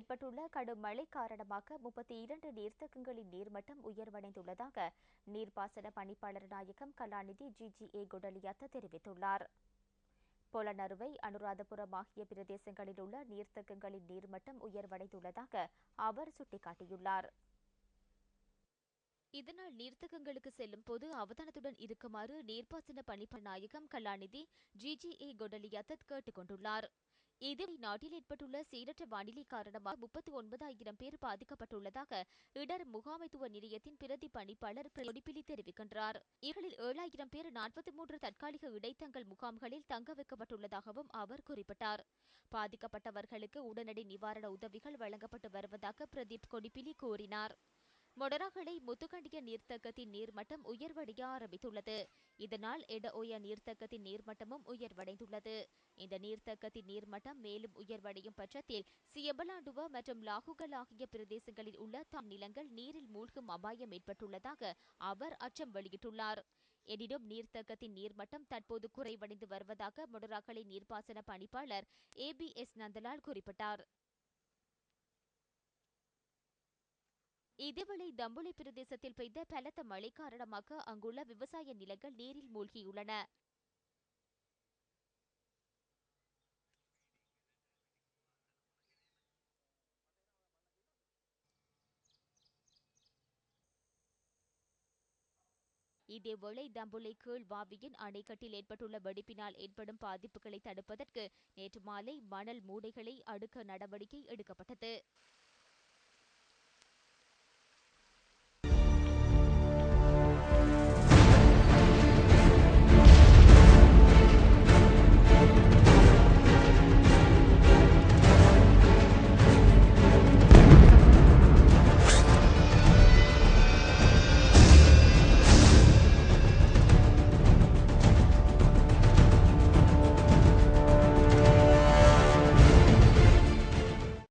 ஏற்பட்டுள்ள கடும் மழை காரணமாக 32 நீர்த்தேக்கங்களின் நீர்மட்டம் உயர்வடைந்துள்ளதாக நீர்ப்பாசன பணிப்பாளர் நாயகம் கலாநிதி ஜிஜிஏ கொடலியாத்த தெரிவித்துள்ளார். பொலனறுவை, அனுராதபுரம் ஆகிய பிரதேசங்களில் உள்ள நீர்த்தேக்கங்களின் நீர்மட்டம் உயர்வடைந்துள்ளதாக அவர் சுட்டிக்காட்டியுள்ளார். இதனால் நீர்த்தேக்கங்களுக்கு செல்லும் போது அவதானத்துடன் இருக்குமாறு நீர்ப்பாசன பணிப்பாளர் நாயகம் கலாநிதி ஜிஜிஏ கொடலியாத்த கேட்டுக் கொண்டுள்ளார். இதுவரை நாட்டில் ஏற்பட்டுள்ள சீரற்ற வானிலை காரணமாக 39,000 பேர் பாதிக்கப்பட்டுள்ளதாக இடர் முகாமைத்துவ நிலையத்தின் பிரதி பணிப்பாளர் கொடிப்பிலி தெரிவிக்கின்றார். இவர்களில் 7,000 பேர் 43 தற்காலிக இடைத்தங்கல் முகாம்களில் தங்க வைக்கப்பட்டுள்ளதாகவும் அவர் குறிப்பிட்டார். பாதிக்கப்பட்டவர்களுக்கு உடனடி நிவாரண உதவிகள் வழங்கப்பட்டு வருவதாக பிரதீப் கொடிப்பிலி கூறினார். மொடராகலை முத்துக்கண்டிய நீர்த்தேக்கத்தின் நீர்மட்டம் உயர்வடைய ஆரம்பித்துள்ளது. இதனால் எடஓய நீர்த்தேக்கத்தின் நீர்மட்டமும் உயர்வடைந்துள்ளது. இந்த நீர்த்தேக்கத்தின் நீர்மட்டம் மேலும் உயர்வடையும் பட்சத்தில் சியம்பலாண்டுவ மற்றும் லாகுகல் ஆகிய பிரதேசங்களில் உள்ள தாம் நிலங்கள் நீரில் மூழ்கும் அபாயம் ஏற்பட்டுள்ளதாக அவர் அச்சம் வெளியிட்டுள்ளார். எனினும் நீர்த்தேக்கத்தின் நீர்மட்டம் தற்போது குறைவடைந்து வருவதாக மொடராகலை நீர்ப்பாசன பணிப்பாளர் ABS நந்தலால் குறிப்பிட்டார். இதேவேளை தம்புளை பிரதேசத்தில் பெய்த பலத்த மழை காரணமாக அங்குள்ள விவசாய நிலங்கள் நீரில் மூழ்கியுள்ளன. இதேவேளை தம்புளை கீழ் வாவியின் அணைக்கட்டில் ஏற்பட்டுள்ள வெடிப்பினால் ஏற்படும் பாதிப்புகளை தடுப்பதற்கு நேற்று மாலை மணல் மூடைகளை அடுக்க நடவடிக்கை எடுக்கப்பட்டது.